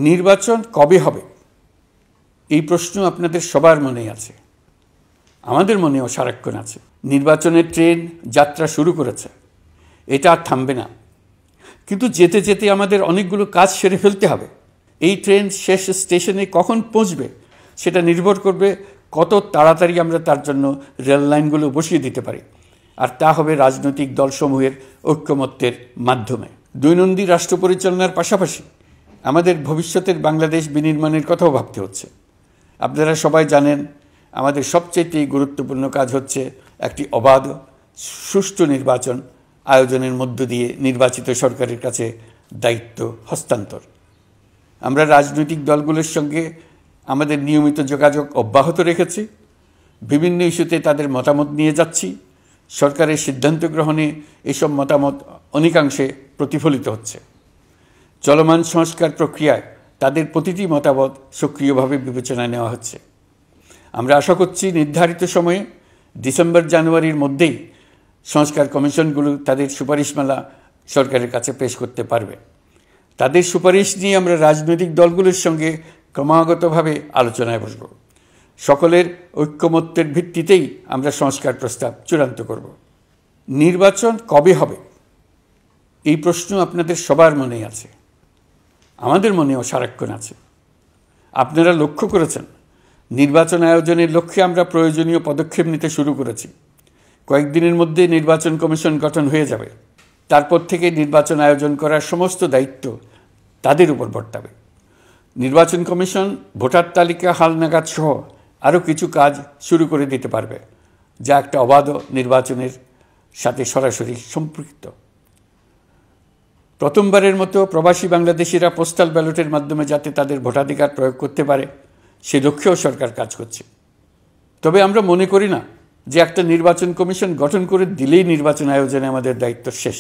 নির্বাচন কবে হবে এই প্রশ্ন আপনাদের সবার মনেই আছে, আমাদের মনেও সারাক্ষণ আছে। নির্বাচনের ট্রেন যাত্রা শুরু করেছে, এটা আর থামবে না। কিন্তু যেতে যেতে আমাদের অনেকগুলো কাজ সেরে ফেলতে হবে। এই ট্রেন শেষ স্টেশনে কখন পৌঁছবে সেটা নির্ভর করবে কত তাড়াতাড়ি আমরা তার জন্য রেল লাইনগুলো বসিয়ে দিতে পারি, আর তা হবে রাজনৈতিক দলসমূহের ঐক্যমত্যের মাধ্যমে। দৈনন্দিন রাষ্ট্র পরিচালনার পাশাপাশি আমাদের ভবিষ্যতের বাংলাদেশ বিনির্মাণের কথাও ভাবতে হচ্ছে। আপনারা সবাই জানেন আমাদের সবচেয়ে গুরুত্বপূর্ণ কাজ হচ্ছে একটি অবাধ সুষ্ঠু নির্বাচন আয়োজনের মধ্য দিয়ে নির্বাচিত সরকারের কাছে দায়িত্ব হস্তান্তর। আমরা রাজনৈতিক দলগুলোর সঙ্গে আমাদের নিয়মিত যোগাযোগ অব্যাহত রেখেছি, বিভিন্ন ইস্যুতে তাদের মতামত নিয়ে যাচ্ছি। সরকারের সিদ্ধান্ত গ্রহণে এসব মতামত অনেকাংশে প্রতিফলিত হচ্ছে। চলমান সংস্কার প্রক্রিয়ায় তাদের প্রতিটি মতামত সক্রিয়ভাবে বিবেচনায় নেওয়া হচ্ছে। আমরা আশা করছি নির্ধারিত সময়ে ডিসেম্বর-জানুয়ারির মধ্যেই সংস্কার কমিশনগুলো তাদের সুপারিশমালা সরকারের কাছে পেশ করতে পারবে। তাদের সুপারিশ নিয়ে আমরা রাজনৈতিক দলগুলোর সঙ্গে ক্রমাগতভাবে আলোচনায় বসব। সকলের ঐক্যমত্যের ভিত্তিতেই আমরা সংস্কার প্রস্তাব চূড়ান্ত করব। নির্বাচন কবে হবে এই প্রশ্ন আপনাদের সবার মনেই আছে, আমাদের মনেও সারাক্ষণ আছে। আপনারা লক্ষ্য করেছেন নির্বাচন আয়োজনের লক্ষ্যে আমরা প্রয়োজনীয় পদক্ষেপ নিতে শুরু করেছি। কয়েকদিনের মধ্যে নির্বাচন কমিশন গঠন হয়ে যাবে। তারপর থেকে নির্বাচন আয়োজন করার সমস্ত দায়িত্ব তাদের উপর বর্তাবে। নির্বাচন কমিশন ভোটার তালিকা হালনাগাদ সহ আরও কিছু কাজ শুরু করে দিতে পারবে, যা একটা অবাধ নির্বাচনের সাথে সরাসরি সম্পৃক্ত। প্রথমবারের মতো প্রবাসী বাংলাদেশিরা পোস্টাল ব্যালটের মাধ্যমে যাতে তাদের ভোটাধিকার প্রয়োগ করতে পারে সে লক্ষ্যেও সরকার কাজ করছে। তবে আমরা মনে করি না যে একটা নির্বাচন কমিশন গঠন করে দিলেই নির্বাচন আয়োজনে আমাদের দায়িত্ব শেষ।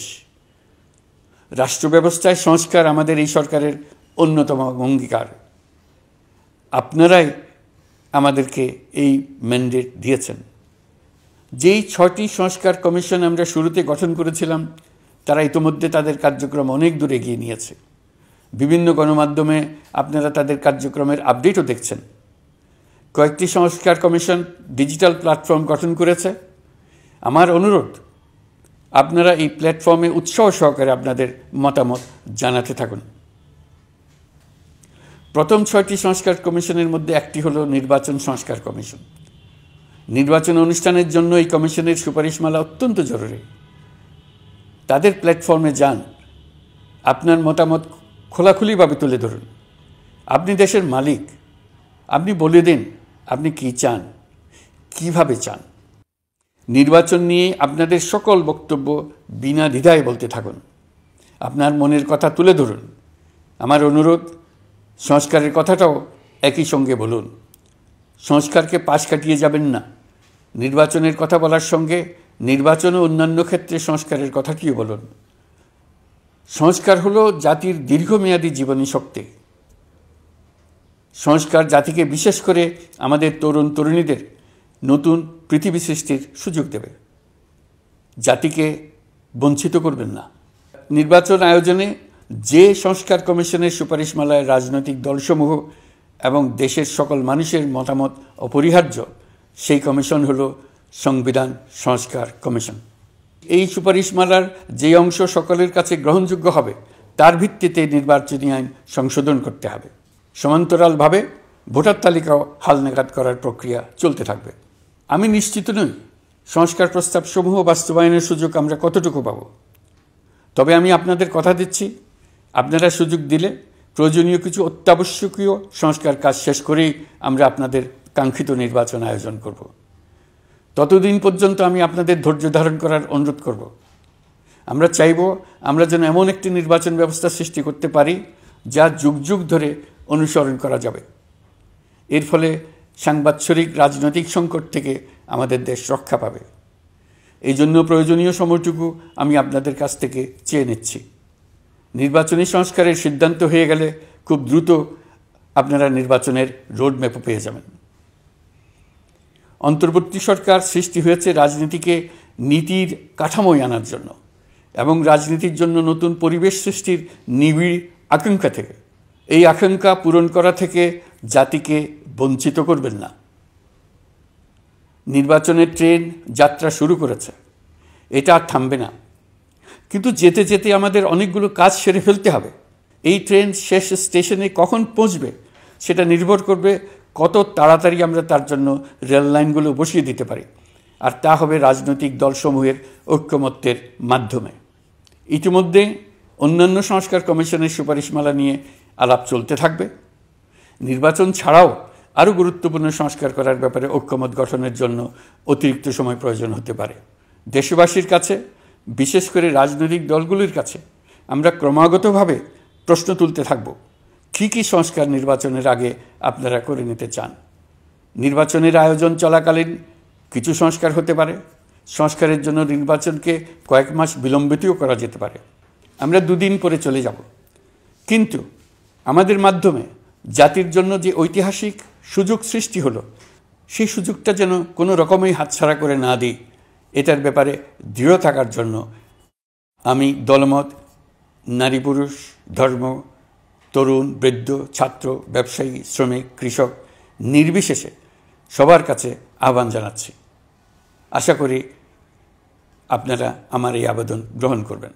রাষ্ট্র ব্যবস্থায় সংস্কার আমাদের এই সরকারের অন্যতম অঙ্গীকার। আপনারাই আমাদেরকে এই ম্যান্ডেট দিয়েছেন। যেই 6টি সংস্কার কমিশন আমরা শুরুতে গঠন করেছিলাম তারা ইতিমধ্যে তাদের কার্যক্রম অনেক দূর এগিয়ে নিয়েছে। বিভিন্ন গণমাধ্যমে আপনারা তাদের কার্যক্রমের আপডেটও দেখছেন। কয়েকটি সংস্কার কমিশন ডিজিটাল প্ল্যাটফর্ম গঠন করেছে। আমার অনুরোধ আপনারা এই প্ল্যাটফর্মে উৎসাহ সহকারে আপনাদের মতামত জানাতে থাকুন। প্রথম 6টি সংস্কার কমিশনের মধ্যে একটি হলো নির্বাচন সংস্কার কমিশন। নির্বাচন অনুষ্ঠানের জন্য এই কমিশনের সুপারিশমালা অত্যন্ত জরুরি। তাদের প্ল্যাটফর্মে যান, আপনার মতামত খোলাখুলিভাবে তুলে ধরুন। আপনি দেশের মালিক, আপনি বলে দিন আপনি কি চান, কিভাবে চান। নির্বাচন নিয়ে আপনাদের সকল বক্তব্য বিনা দ্বিধায় বলতে থাকুন। আপনার মনের কথা তুলে ধরুন। আমার অনুরোধ সংস্কারের কথাটাও একই সঙ্গে বলুন। সংস্কারকে পাশ কাটিয়ে যাবেন না। নির্বাচনের কথা বলার সঙ্গে নির্বাচন ও অন্যান্য ক্ষেত্রে সংস্কারের কথাটিও বলুন। সংস্কার হলো জাতির দীর্ঘমেয়াদী জীবনী শক্তি। সংস্কার জাতিকে বিশেষ করে আমাদের তরুণ তরুণীদের নতুন পৃথিবী সৃষ্টির সুযোগ দেবে। জাতিকে বঞ্চিত করবেন না। নির্বাচন আয়োজনে যে সংস্কার কমিশনের সুপারিশমালায় রাজনৈতিক দলসমূহ এবং দেশের সকল মানুষের মতামত অপরিহার্য, সেই কমিশন হলো সংবিধান সংস্কার কমিশন। এই সুপারিশমালার যে অংশ সকলের কাছে গ্রহণযোগ্য হবে তার ভিত্তিতে নির্বাচনী আইন সংশোধন করতে হবে। সমান্তরালভাবে ভোটার তালিকাও হালনাগাদ করার প্রক্রিয়া চলতে থাকবে। আমি নিশ্চিত নই সংস্কার প্রস্তাবসমূহ বাস্তবায়নের সুযোগ আমরা কতটুকু পাব। তবে আমি আপনাদের কথা দিচ্ছি, আপনারা সুযোগ দিলে প্রয়োজনীয় কিছু অত্যাবশ্যকীয় সংস্কার কাজ শেষ করেই আমরা আপনাদের কাঙ্ক্ষিত নির্বাচন আয়োজন করব। ততদিন পর্যন্ত আমি আপনাদের ধৈর্য ধারণ করার অনুরোধ করব। আমরা চাইব আমরা যেন এমন একটি নির্বাচন ব্যবস্থা সৃষ্টি করতে পারি যা যুগ যুগ ধরে অনুসরণ করা যাবে। এর ফলে সাংবৎসরিক রাজনৈতিক সংকট থেকে আমাদের দেশ রক্ষা পাবে। এই জন্য প্রয়োজনীয় সময়টুকু আমি আপনাদের কাছ থেকে চেয়ে নিচ্ছি। নির্বাচনী সংস্কারের সিদ্ধান্ত হয়ে গেলে খুব দ্রুত আপনারা নির্বাচনের রোডম্যাপও পেয়ে যাবেন। অন্তর্বর্তী সরকার সৃষ্টি হয়েছে রাজনীতিকে নীতির কাঠামোয় আনার জন্য এবং রাজনীতির জন্য নতুন পরিবেশ সৃষ্টির নিবিড় আকাঙ্ক্ষা থেকে। এই আকাঙ্ক্ষা পূরণ করা থেকে জাতিকে বঞ্চিত করবেন না। নির্বাচনের ট্রেন যাত্রা শুরু করেছে, এটা আর থামবে না। কিন্তু যেতে যেতে আমাদের অনেকগুলো কাজ সেরে ফেলতে হবে। এই ট্রেন শেষ স্টেশনে কখন পৌঁছবে সেটা নির্ভর করবে কত তাড়াতাড়ি আমরা তার জন্য রেল লাইনগুলো বসিয়ে দিতে পারি, আর তা হবে রাজনৈতিক দলসমূহের ঐক্যমত্যের মাধ্যমে। ইতিমধ্যে অন্যান্য সংস্কার কমিশনের সুপারিশমালা নিয়ে আলাপ চলতে থাকবে। নির্বাচন ছাড়াও আরও গুরুত্বপূর্ণ সংস্কার করার ব্যাপারে ঐক্যমত গঠনের জন্য অতিরিক্ত সময় প্রয়োজন হতে পারে। দেশবাসীর কাছে, বিশেষ করে রাজনৈতিক দলগুলির কাছে আমরা ক্রমাগতভাবে প্রশ্ন তুলতে থাকব, কী কী সংস্কার নির্বাচনের আগে আপনারা করে নিতে চান। নির্বাচনের আয়োজন চলাকালীন কিছু সংস্কার হতে পারে। সংস্কারের জন্য নির্বাচনকে কয়েক মাস বিলম্বিতও করা যেতে পারে। আমরা 2 দিন পরে চলে যাব, কিন্তু আমাদের মাধ্যমে জাতির জন্য যে ঐতিহাসিক সুযোগ সৃষ্টি হলো, সেই সুযোগটা যেন কোনো রকমই হাতছাড়া করে না দিই, এটার ব্যাপারে দৃঢ় থাকার জন্য আমি দলমত, নারী পুরুষ, ধর্ম, তরুণ, বৃদ্ধ, ছাত্র, ব্যবসায়ী, শ্রমিক, কৃষক নির্বিশেষে সবার কাছে আহ্বান জানাচ্ছি। আশা করি আপনারা আমার এই আবেদন গ্রহণ করবেন।